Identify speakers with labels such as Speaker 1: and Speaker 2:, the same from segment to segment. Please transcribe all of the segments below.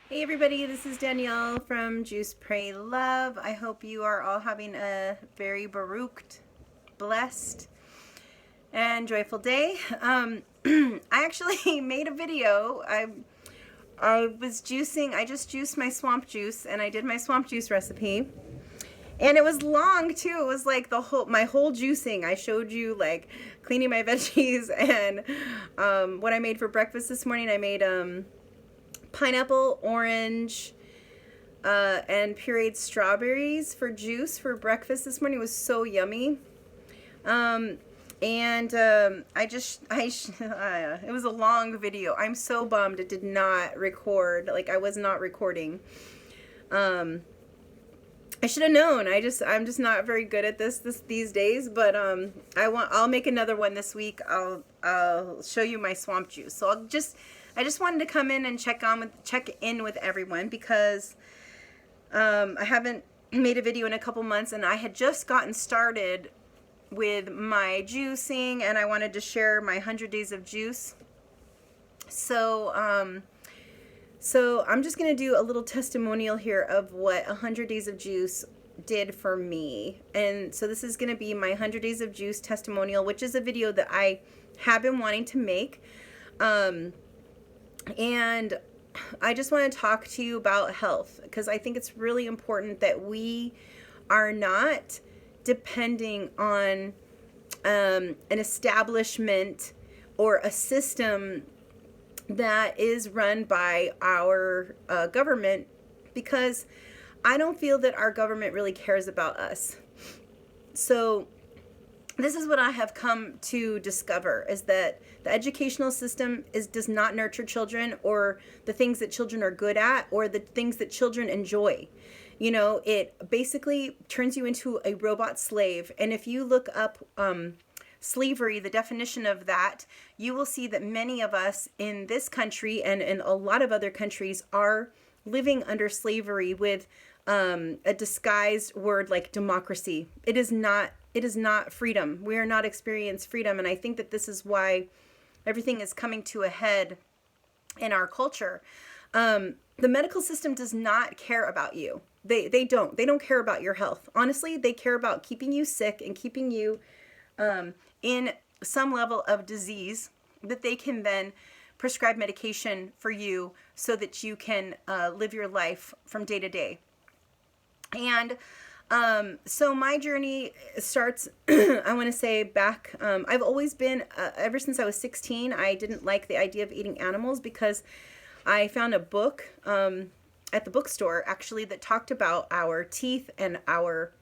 Speaker 1: Hey everybody, this is Danielle from Juice Pray Love. I hope you are all having a very baruched, blessed, and joyful day. I actually made a video. I was juicing. I just juiced my swamp juice, and I did my swamp juice recipe. And it was long too. It was like my whole juicing. I showed you like cleaning my veggies and what I made for breakfast this morning. I made pineapple, orange, and pureed strawberries for juice for breakfast this morning. It was so yummy. It was a long video. I'm so bummed it did not record. Like I was not recording. I should have known. I'm just not very good at this these days, but I'll make another one this week. I'll show you my swamp juice. So I just wanted to come in and check in with everyone because I haven't made a video in a couple months, and I had just gotten started with my juicing, and I wanted to share my 100 days of juice. So I'm just going to do a little testimonial here of what 100 days of juice did for me. And so this is going to be my 100 days of juice testimonial, which is a video that I have been wanting to make. And I just want to talk to you about health because I think it's really important that we are not depending on an establishment or a system that is run by our government, because I don't feel that our government really cares about us. So this is what I have come to discover, is that the educational system does not nurture children or the things that children are good at or the things that children enjoy. You know, it basically turns you into a robot slave. And if you look up slavery, the definition of that, you will see that many of us in this country and in a lot of other countries are living under slavery with a disguised word like democracy. It is not freedom. We are not experiencing freedom. And I think that this is why everything is coming to a head in our culture. The medical system does not care about you. They don't care about your health. Honestly, they care about keeping you sick and keeping you in some level of disease that they can then prescribe medication for you so that you can live your life from day to day. And so my journey starts, I want to say back, I've always been, ever since I was 16, I didn't like the idea of eating animals because I found a book at the bookstore actually that talked about our teeth and our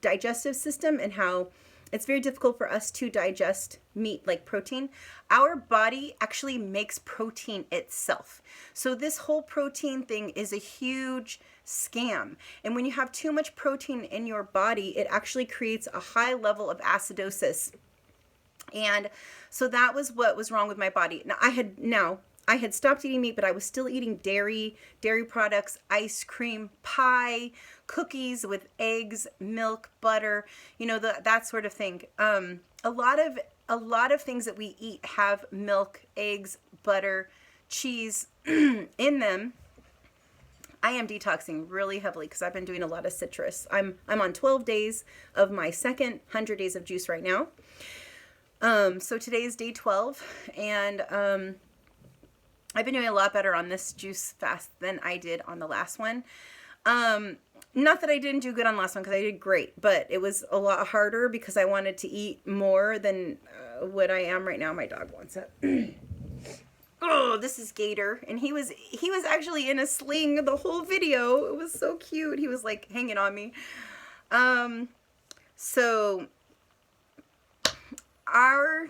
Speaker 1: digestive system and how it's very difficult for us to digest meat like protein. Our body actually makes protein itself. So this whole protein thing is a huge scam. And when you have too much protein in your body, it actually creates a high level of acidosis. And so that was what was wrong with my body. I had stopped eating meat, but I was still eating dairy products, ice cream, pie, cookies with eggs, milk, butter, that sort of thing. A lot of things that we eat have milk, eggs, butter, cheese in them. I am detoxing really heavily because I've been doing a lot of citrus. I'm on 12 days of my second 100 days of juice right now. So today is day 12, and I've been doing a lot better on this juice fast than I did on the last one. Not that I didn't do good on the last one, because I did great, but it was a lot harder because I wanted to eat more than what I am right now. My dog wants it. Oh, this is Gator, and he was actually in a sling the whole video. It was so cute. He was like hanging on me. So our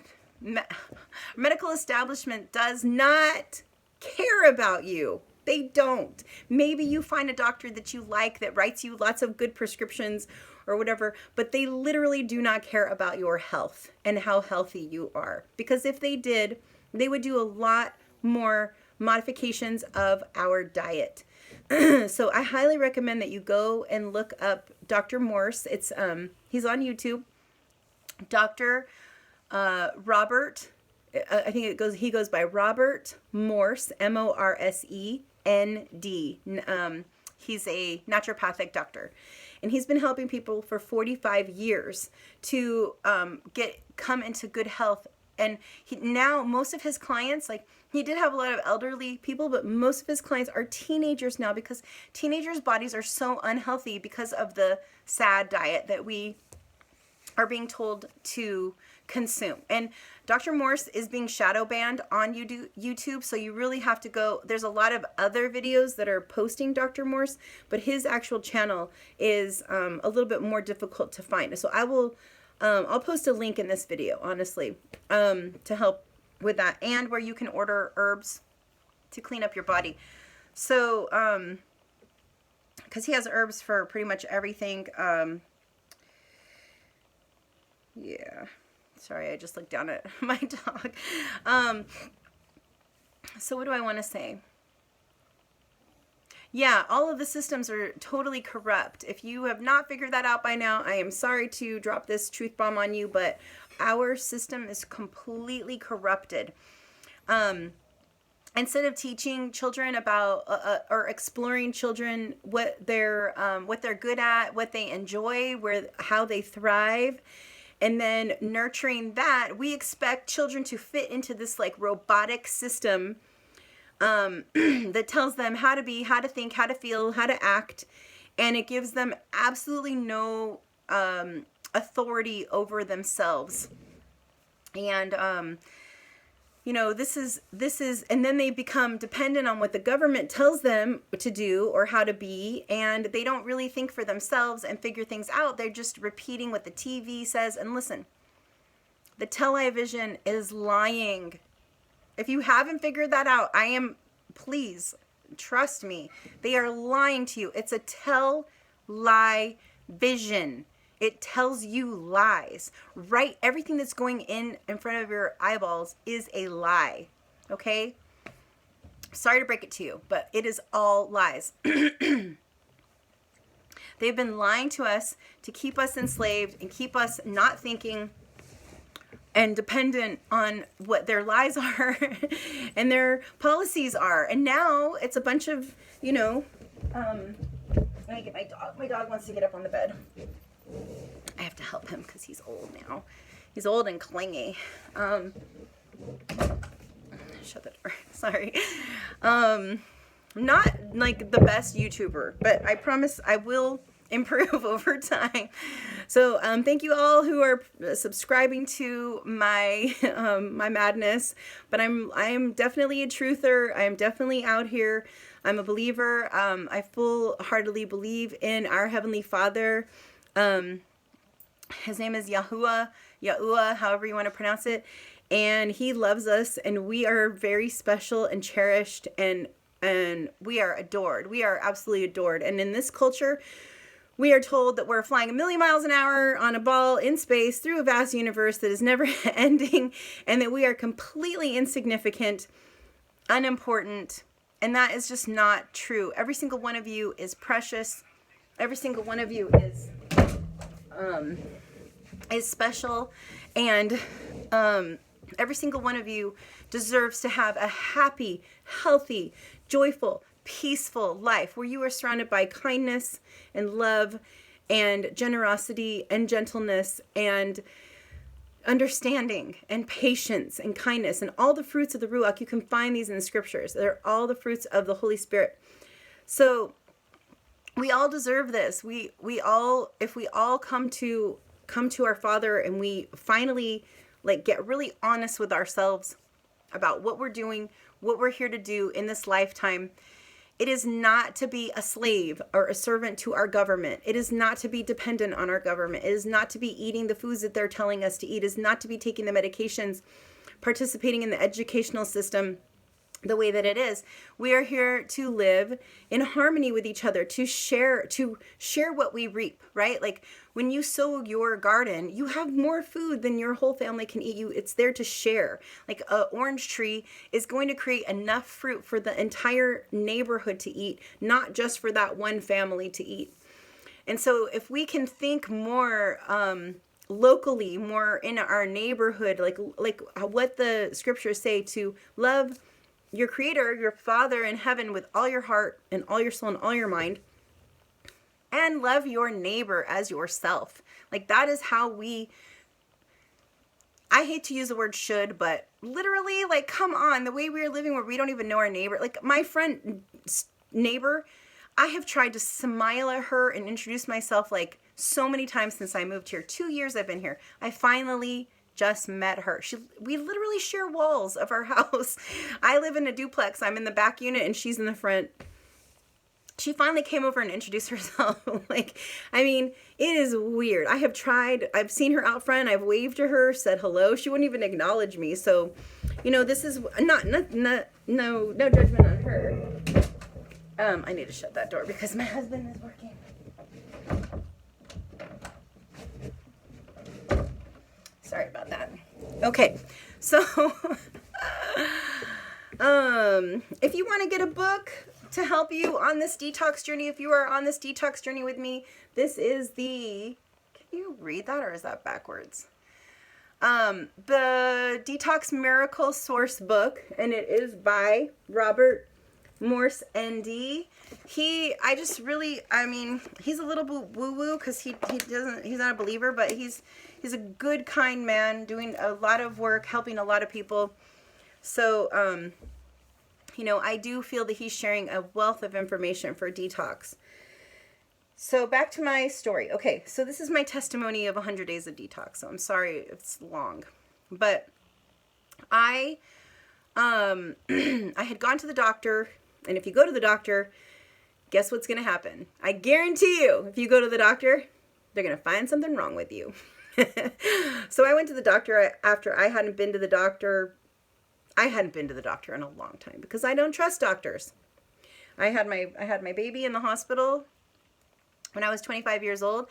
Speaker 1: medical establishment does not care about you. They don't. Maybe you find a doctor that you like that writes you lots of good prescriptions or whatever, but they literally do not care about your health and how healthy you are. Because if they did, they would do a lot more modifications of our diet. So I highly recommend that you go and look up Dr. Morse. It's he's on YouTube. Dr. Robert, I think he goes by Robert Morse, Morse, ND. He's a naturopathic doctor, and he's been helping people for 45 years to come into good health. And now most of his clients, like, he did have a lot of elderly people, but most of his clients are teenagers now, because teenagers' bodies are so unhealthy because of the sad diet that we are being told to consume. And Dr. Morse is being shadow banned on YouTube, so you really have to go. There's a lot of other videos that are posting Dr. Morse, but his actual channel is a little bit more difficult to find. So I'll post a link in this video, honestly, to help with that, and where you can order herbs to clean up your body. So, because he has herbs for pretty much everything. Yeah. Sorry, I just looked down at my dog. So what do I want to say? Yeah, all of the systems are totally corrupt. If you have not figured that out by now, I am sorry to drop this truth bomb on you, but our system is completely corrupted. Instead of teaching children about or exploring children what they're good at, what they enjoy, how they thrive, and then nurturing that, we expect children to fit into this like robotic system that tells them how to be, how to think, how to feel, how to act, and it gives them absolutely no authority over themselves. And this is, and then they become dependent on what the government tells them to do or how to be, and they don't really think for themselves and figure things out. They're just repeating what the TV says. And listen, the television is lying. If you haven't figured that out, please trust me. They are lying to you. It's a lie vision. It tells you lies, right? Everything that's going in front of your eyeballs is a lie, okay? Sorry to break it to you, but it is all lies. They've been lying to us to keep us enslaved and keep us not thinking and dependent on what their lies are and their policies are. And now it's a bunch of, let me get my dog. My dog wants to get up on the bed. I have to help him because he's old now. He's old and clingy. Shut the door. Sorry. Not like the best YouTuber, but I promise I will improve over time. So thank you all who are subscribing to my my madness. But I am definitely a truther. I am definitely out here. I'm a believer. I full-heartedly believe in our Heavenly Father. His name is Yahuah, however you want to pronounce it. And he loves us, and we are very special and cherished, and we are adored. We are absolutely adored. And in this culture, we are told that we're flying 1,000,000 miles an hour on a ball in space through a vast universe that is never ending, and that we are completely insignificant, unimportant, and that is just not true. Every single one of you is precious. Every single one of you is special, and every single one of you deserves to have a happy, healthy, joyful, peaceful life where you are surrounded by kindness and love and generosity and gentleness and understanding and patience and kindness and all the fruits of the Ruach. You can find these in the scriptures. They're all the fruits of the Holy Spirit. So we all deserve this. We all, if we all come to our Father and we finally get really honest with ourselves about what we're doing, what we're here to do in this lifetime. It is not to be a slave or a servant to our government. It is not to be dependent on our government. It is not to be eating the foods that they're telling us to eat. It is not to be taking the medications, participating in the educational system the way that it is. We are here to live in harmony with each other, to share what we reap, right? Like when you sow your garden, you have more food than your whole family can eat. It's there to share. Like an orange tree is going to create enough fruit for the entire neighborhood to eat, not just for that one family to eat. And so if we can think more locally, more in our neighborhood, like what the scriptures say, to love your creator, your Father in heaven with all your heart and all your soul and all your mind, and love your neighbor as yourself. Like, that is how I hate to use the word should, but literally, like, come on, the way we're living where we don't even know our neighbor. Like, my friend neighbor, I have tried to smile at her and introduce myself like so many times since I moved here. 2 years I've been here. I finally just met her. We literally share walls of our house. I live in a duplex. I'm in the back unit and she's in the front. She finally came over and introduced herself. Like, I mean, it is weird. I've seen her out front. I've waved to her, said hello. She wouldn't even acknowledge me. So, this is no judgment on her. I need to shut that door because my husband is working. Sorry about that. Okay, so if you want to get a book to help you on this detox journey, if you are on this detox journey with me, this is can you read that or is that backwards? The Detox Miracle Source book, and it is by Robert Morse ND. He's a little woo-woo because he's not a believer, but he's a good, kind man doing a lot of work, helping a lot of people. So, I do feel that he's sharing a wealth of information for detox. So back to my story. Okay, so this is my testimony of 100 days of detox. So I'm sorry it's long, but I had gone to the doctor, and if you go to the doctor, guess what's going to happen? I guarantee you, if you go to the doctor, they're going to find something wrong with you. So I went to the doctor after I hadn't been to the doctor. I hadn't been to the doctor in a long time because I don't trust doctors. I had my baby in the hospital when I was 25 years old,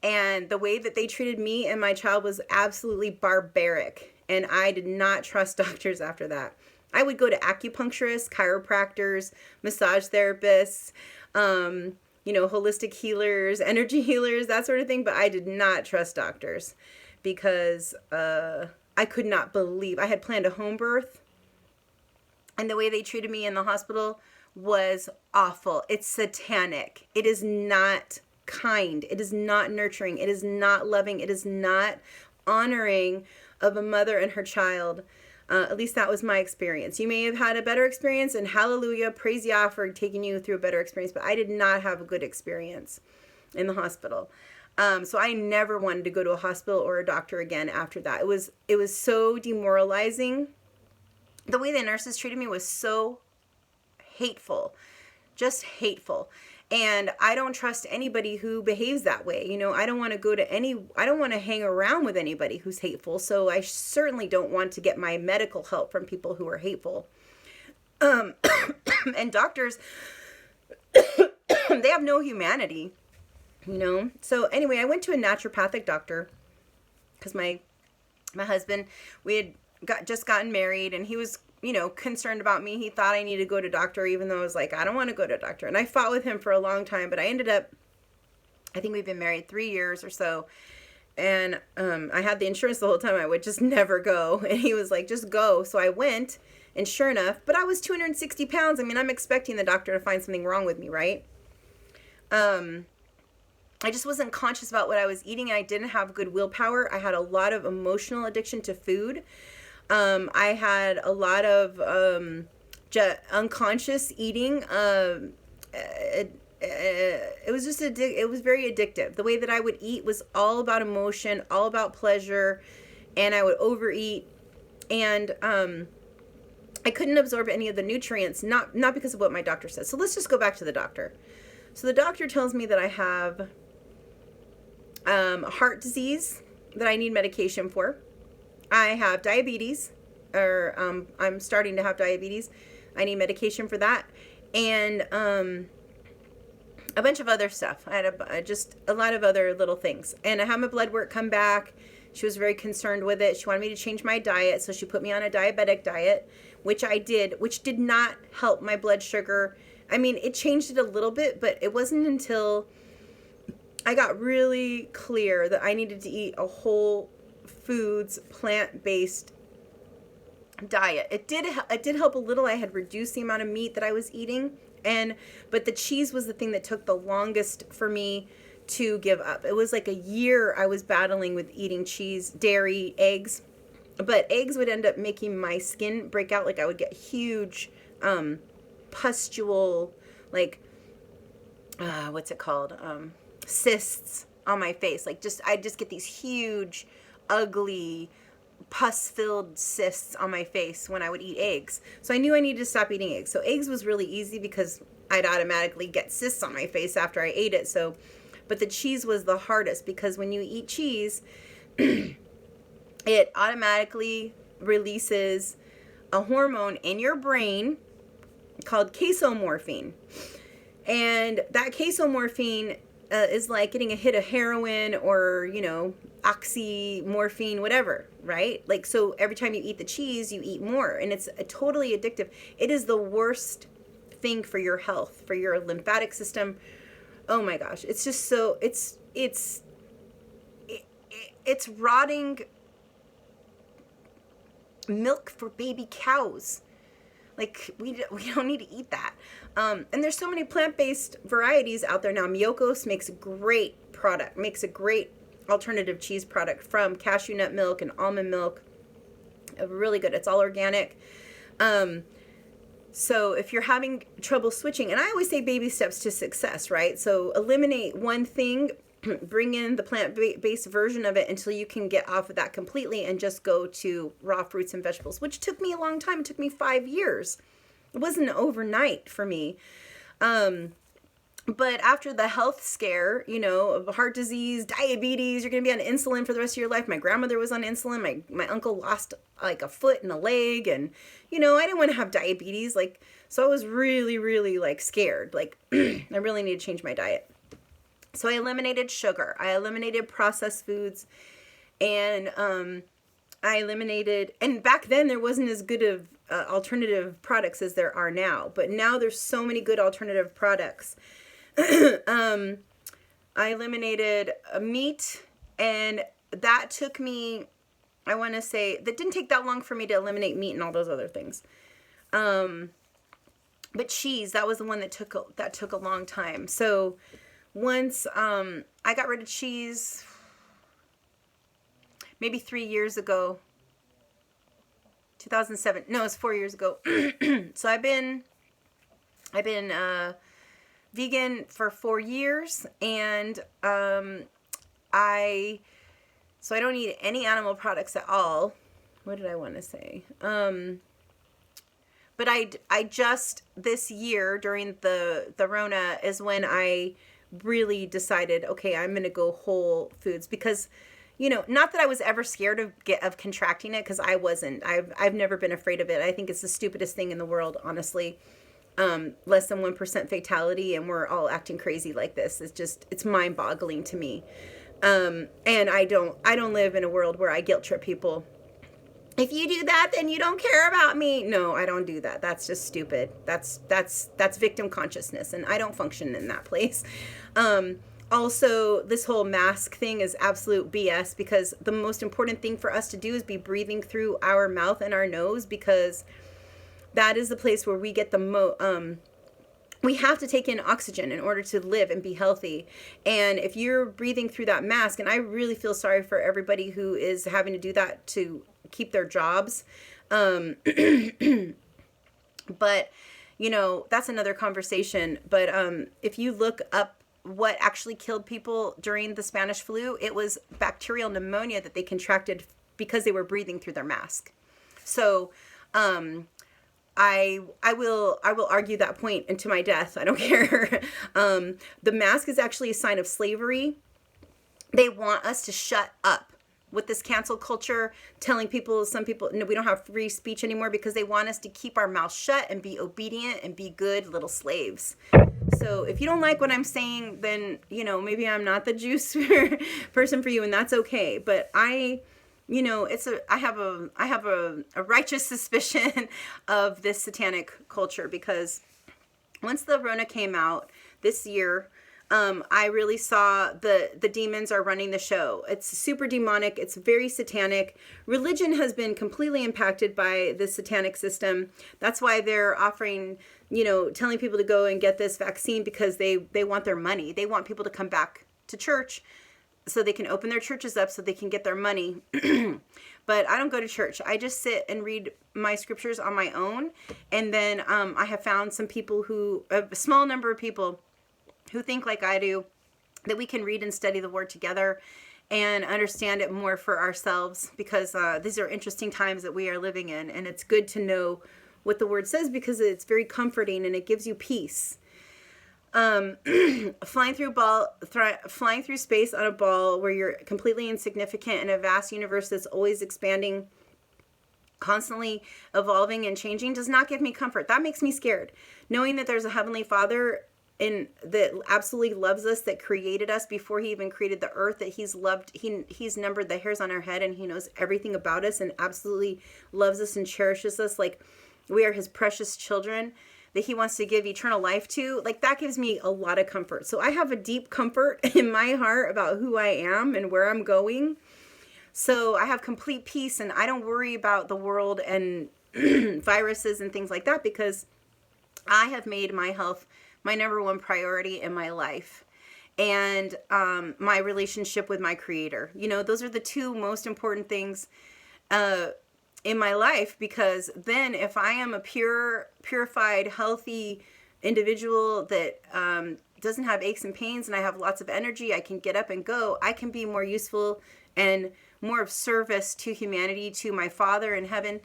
Speaker 1: and the way that they treated me and my child was absolutely barbaric, and I did not trust doctors after that. I would go to acupuncturists, chiropractors, massage therapists, holistic healers, energy healers, that sort of thing, but I did not trust doctors because I could not believe. I had planned a home birth, and the way they treated me in the hospital was awful. It's satanic. It is not kind. It is not nurturing. It is not loving. It is not honoring of a mother and her child. At least that was my experience. You may have had a better experience, and hallelujah, praise Yah for taking you through a better experience, but I did not have a good experience in the hospital. So I never wanted to go to a hospital or a doctor again after that. It was so demoralizing. The way the nurses treated me was so hateful, just hateful. And I don't trust anybody who behaves that way. I don't want to hang around with anybody who's hateful. So I certainly don't want to get my medical help from people who are hateful. And doctors, they have no humanity, So anyway, I went to a naturopathic doctor because my husband, we had just gotten married, and he was concerned about me. He thought I needed to go to a doctor, even though I was like, I don't want to go to a doctor. And I fought with him for a long time, but I ended up, I think we've been married 3 years or so. And I had the insurance the whole time. I would just never go. And he was like, just go. So I went, and sure enough, but I was 260 pounds. I mean, I'm expecting the doctor to find something wrong with me, right? I just wasn't conscious about what I was eating. I didn't have good willpower. I had a lot of emotional addiction to food. I had a lot of unconscious eating. It was very addictive. The way that I would eat was all about emotion, all about pleasure, and I would overeat. And I couldn't absorb any of the nutrients, not because of what my doctor said. So let's just go back to the doctor. So the doctor tells me that I have heart disease that I need medication for. I have diabetes, or I'm starting to have diabetes. I need medication for that. And a bunch of other stuff. I had just a lot of other little things. And I had my blood work come back. She was very concerned with it. She wanted me to change my diet, so she put me on a diabetic diet, which I did, which did not help my blood sugar. I mean, it changed it a little bit, but it wasn't until I got really clear that I needed to eat a whole foods, plant-based diet. It did help a little. I had reduced the amount of meat that I was eating, but the cheese was the thing that took the longest for me to give up. It was like a year I was battling with eating cheese, dairy, eggs, but eggs would end up making my skin break out. Like I would get huge pustule, like what's it called, cysts on my face. Like I just get these huge, ugly, pus-filled cysts on my face when I would eat eggs. So I knew I needed to stop eating eggs. So eggs was really easy because I'd automatically get cysts on my face after I ate it. So, but the cheese was the hardest because when you eat cheese, it automatically releases a hormone in your brain called casomorphine. And that casomorphine is like getting a hit of heroin or, oxymorphine, whatever, right? Like, so every time you eat the cheese, you eat more, and it's totally addictive. It is the worst thing for your health, for your lymphatic system. Oh my gosh. It's just so, it's rotting milk for baby cows. Like, we don't need to eat that. And there's so many plant-based varieties out there now. Miyokos makes a great alternative cheese product from cashew nut milk and almond milk. Really good. It's all organic. So if you're having trouble switching, and I always say baby steps to success, right? So eliminate one thing, bring in the plant-based version of it until you can get off of that completely and just go to raw fruits and vegetables, which took me a long time. It took me 5 years. It wasn't overnight for me. But after the health scare, of heart disease, diabetes, you're going to be on insulin for the rest of your life. My grandmother was on insulin. My uncle lost like a foot and a leg. And, I didn't want to have diabetes. So I was really, really scared. I really need to change my diet. So I eliminated sugar. I eliminated processed foods. And I eliminated, and back then there wasn't as good of alternative products as there are now. But now there's so many good alternative products. I eliminated meat, and that took me, I want to say, that didn't take that long for me to eliminate meat and all those other things. But cheese, that was the one that took a long time. So once I got rid of cheese, maybe 3 years ago, 2007. No, it's 4 years ago. So I've been vegan for 4 years, and I don't eat any animal products at all. What did I want to say? But I just this year during the Rona is when I really decided, okay, I'm gonna go whole foods, because not that I was ever scared of contracting it, because I wasn't. I've never been afraid of it. I think it's the stupidest thing in the world, honestly. Less than 1% fatality, and we're all acting crazy like this. It's mind-boggling to me. And I don't live in a world where I guilt trip people. If you do that, then you don't care about me. No, I don't do that. That's just stupid. That's victim consciousness, and I don't function in that place. Also, this whole mask thing is absolute BS, because the most important thing for us to do is be breathing through our mouth and our nose, because that is the place where we get we have to take in oxygen in order to live and be healthy. And if you're breathing through that mask, and I really feel sorry for everybody who is having to do that to keep their jobs. But, that's another conversation. But if you look up what actually killed people during the Spanish flu, it was bacterial pneumonia that they contracted because they were breathing through their mask. So, I will argue that point into my death. I don't care. The mask is actually a sign of slavery. They want us to shut up with this cancel culture, telling some people, no, we don't have free speech anymore, because they want us to keep our mouth shut and be obedient and be good little slaves. So if you don't like what I'm saying, then, maybe I'm not the juice person for you, and that's okay. But I have a righteous suspicion of this satanic culture, because once the Rona came out this year, I really saw the demons are running the show. It's super demonic. It's very satanic. Religion has been completely impacted by the satanic system. That's why they're offering, telling people to go and get this vaccine, because they want their money. They want people to come back to church so they can open their churches up so they can get their money. But I don't go to church. I just sit and read my scriptures on my own. And then I have found some people a small number of people who think like I do, that we can read and study the word together and understand it more for ourselves, because these are interesting times that we are living in. And it's good to know what the word says, because it's very comforting and it gives you peace. Flying through space on a ball where you're completely insignificant in a vast universe that's always expanding, constantly evolving and changing, does not give me comfort. That makes me scared. Knowing that there's a heavenly Father that absolutely loves us, that created us before he even created the earth, that he's numbered the hairs on our head, and he knows everything about us and absolutely loves us and cherishes us like we are his precious children, that he wants to give eternal life to, like, that gives me a lot of comfort. So I have a deep comfort in my heart about who I am and where I'm going. So I have complete peace, and I don't worry about the world and viruses and things like that, because I have made my health my number one priority in my life, and my relationship with my Creator. Those are the two most important things in my life, because then if I am a purified, healthy individual that doesn't have aches and pains, and I have lots of energy, I can get up and go, I can be more useful and more of service to humanity, to my Father in heaven.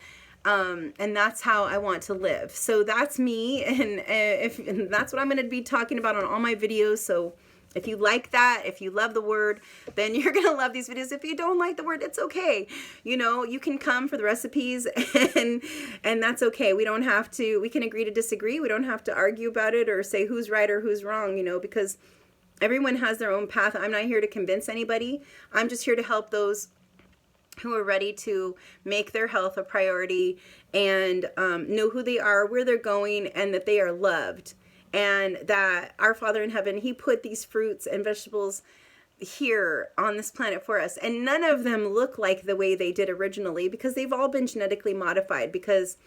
Speaker 1: And that's how I want to live. So that's me. And that's what I'm going to be talking about on all my videos. So if you like that, if you love the word, then you're going to love these videos. If you don't like the word, it's okay. You can come for the recipes, and that's okay. We can agree to disagree. We don't have to argue about it or say who's right or who's wrong, because everyone has their own path. I'm not here to convince anybody. I'm just here to help those who are ready to make their health a priority and know who they are, where they're going, and that they are loved. And that our Father in heaven, he put these fruits and vegetables here on this planet for us. And none of them look like the way they did originally, because they've all been genetically modified, because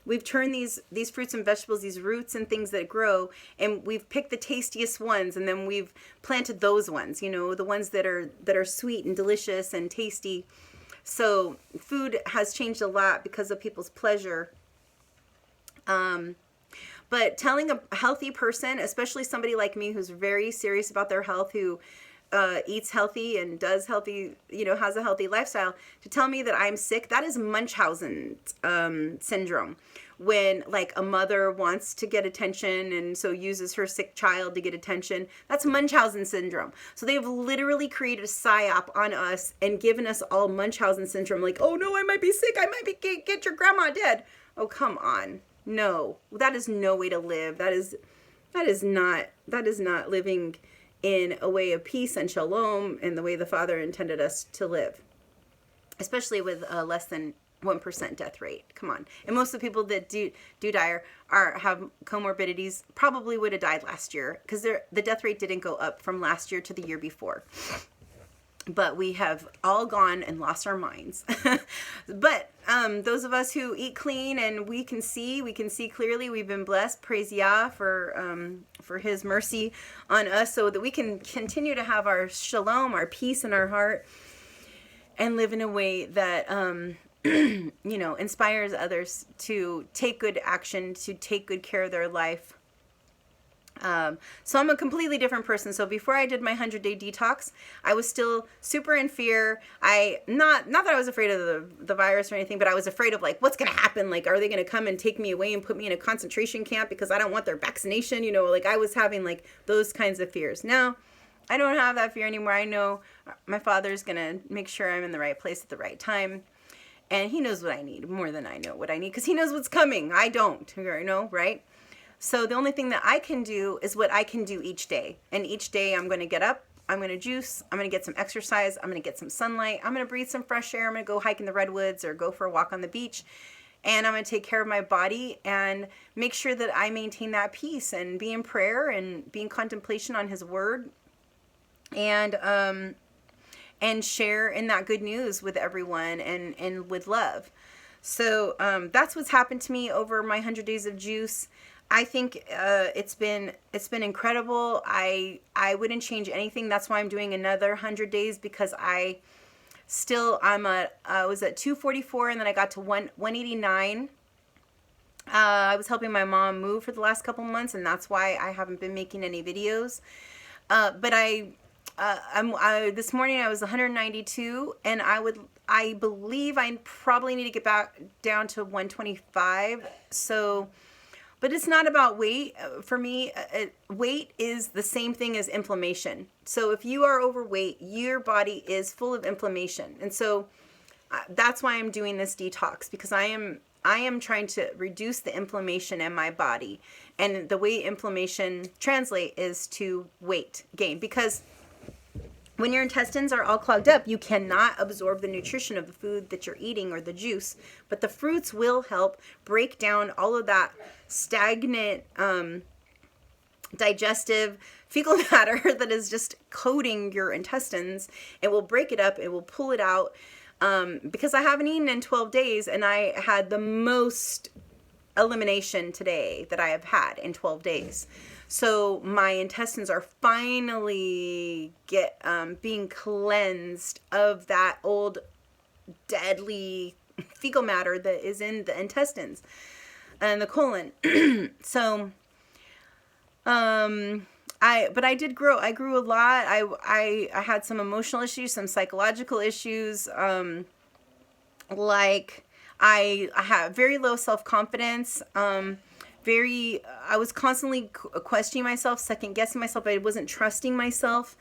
Speaker 1: we've turned these fruits and vegetables, these roots and things that grow, and we've picked the tastiest ones, and then we've planted those ones, the ones that are sweet and delicious and tasty. So food has changed a lot because of people's pleasure. But telling a healthy person, especially somebody like me who's very serious about their health, who eats healthy and does healthy, has a healthy lifestyle, to tell me that I'm sick, that is Munchausen syndrome. When like a mother wants to get attention and so uses her sick child to get attention, that's Munchausen syndrome. So they've literally created a psyop on us and given us all Munchausen syndrome. Like, oh no, I might be sick. I might be get your grandma dead. Oh, come on. No, that is no way to live. That is not living in a way of peace and shalom and the way the Father intended us to live, especially with less than 1% death rate. Come on. And most of the people that do die have comorbidities probably would have died last year, because the death rate didn't go up from last year to the year before. But we have all gone and lost our minds. But those of us who eat clean and we can see clearly, we've been blessed. Praise Yah for his mercy on us, so that we can continue to have our shalom, our peace in our heart, and live in a way that inspires others to take good action, to take good care of their life. So I'm a completely different person. So before I did my 100-day detox, I was still super in fear. Not that I was afraid of the virus or anything, but I was afraid of like, what's going to happen? Like, are they going to come and take me away and put me in a concentration camp because I don't want their vaccination? Like I was having like those kinds of fears. Now I don't have that fear anymore. I know my Father's going to make sure I'm in the right place at the right time. And he knows what I need more than I know what I need, because he knows what's coming. I don't, right? So the only thing that I can do is what I can do each day. And each day I'm going to get up, I'm going to juice, I'm going to get some exercise, I'm going to get some sunlight, I'm going to breathe some fresh air, I'm going to go hike in the redwoods or go for a walk on the beach. and I'm going to take care of my body and make sure that I maintain that peace and be in prayer and be in contemplation on his word, and share in that good news with everyone and with love. So that's what's happened to me over my 100 days of juice. I think it's been incredible. I wouldn't change anything. That's why I'm doing another 100 days, because I was at 244, and then I got to 189. I was helping my mom move for the last couple months, and that's why I haven't been making any videos. But this morning I was 192, and I believe I probably need to get back down to 125. So, but it's not about weight. For me, weight is the same thing as inflammation. So if you are overweight, your body is full of inflammation. And so that's why I'm doing this detox, because I am trying to reduce the inflammation in my body. And the way inflammation translates is to weight gain, because when your intestines are all clogged up, you cannot absorb the nutrition of the food that you're eating or the juice. But the fruits will help break down all of that stagnant digestive fecal matter that is just coating your intestines. It will break it up. It will pull it out. Because I haven't eaten in 12 days, and I had the most elimination today that I have had in 12 days. So my intestines are finally being cleansed of that old deadly fecal matter that is in the intestines and the colon. So, I did grow. I grew a lot. I had some emotional issues, some psychological issues. Like I have very low self-confidence. I was constantly questioning myself, second guessing myself. I wasn't trusting myself.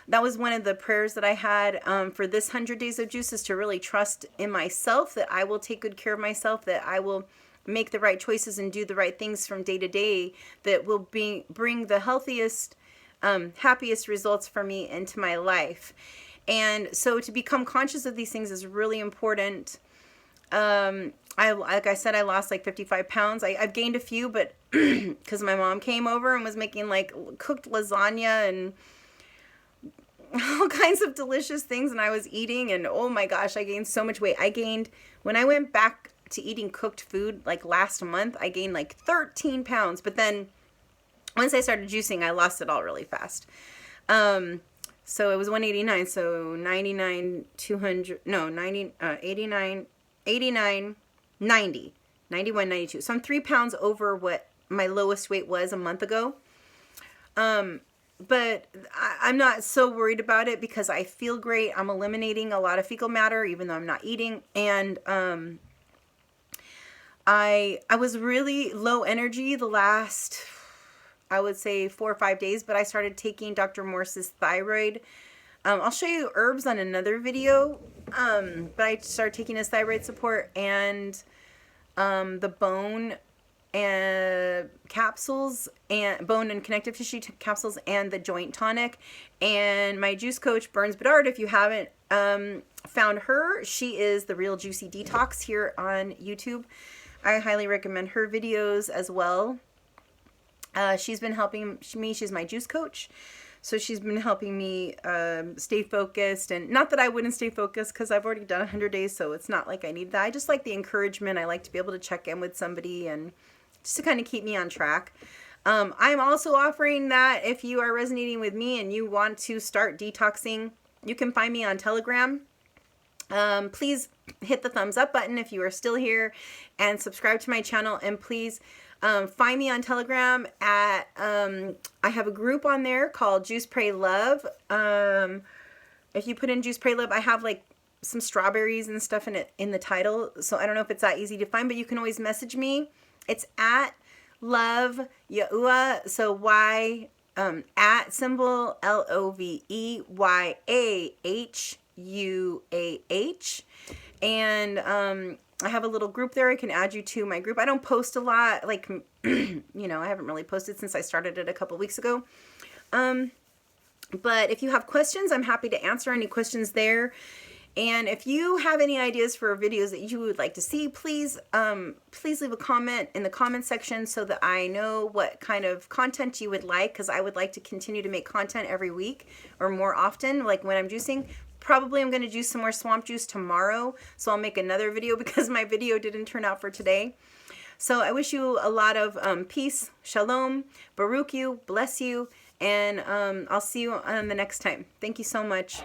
Speaker 1: That was one of the prayers that I had for this 100 days of juice, is to really trust in myself, that I will take good care of myself, that I will make the right choices and do the right things from day to day that will bring the healthiest, happiest results for me into my life. And so to become conscious of these things is really important. Like I said, I lost like 55 pounds. I've gained a few, but because my mom came over and was making like cooked lasagna and all kinds of delicious things, and I was eating, and oh my gosh, I gained so much weight. When I went back to eating cooked food like last month, I gained like 13 pounds. But then once I started juicing, I lost it all really fast. So it was 189, so 99, 200, no, 90, 89, 89, 90, 91, 92. So I'm 3 pounds over what my lowest weight was a month ago. But I'm not so worried about it, because I feel great. I'm eliminating a lot of fecal matter, even though I'm not eating. And I was really low energy the last, I would say 4 or 5 days, but I started taking Dr. Morse's thyroid. I'll show you herbs on another video. But I started taking his thyroid support and the bone and capsules, and bone and connective tissue capsules, and the joint tonic. And my juice coach, Burns Bedard, if you haven't found her, she is the Real Juicy Detox here on YouTube. I highly recommend her videos as well. She's been helping me. She's my juice coach. So she's been helping me stay focused. And not that I wouldn't stay focused, because I've already done 100 days, so it's not like I need that. I just like the encouragement. I like to be able to check in with somebody and just to kind of keep me on track. I'm also offering that if you are resonating with me and you want to start detoxing, you can find me on Telegram. Please hit the thumbs up button if you are still here, and subscribe to my channel. And please find me on Telegram at, I have a group on there called Juice, Pray, Love. If you put in Juice, Pray, Love, I have like some strawberries and stuff in the title. So I don't know if it's that easy to find, but you can always message me. It's at Love Yahuah. So at symbol LOVEYAHUAH. And I have a little group there. I can add you to my group. I don't post a lot. Like, I haven't really posted since I started it a couple weeks ago. But if you have questions, I'm happy to answer any questions there. And if you have any ideas for videos that you would like to see, please leave a comment in the comment section so that I know what kind of content you would like, because I would like to continue to make content every week or more often, like when I'm juicing. Probably I'm going to juice some more swamp juice tomorrow, so I'll make another video because my video didn't turn out for today. So I wish you a lot of peace, shalom, baruch you, bless you, and I'll see you on the next time. Thank you so much.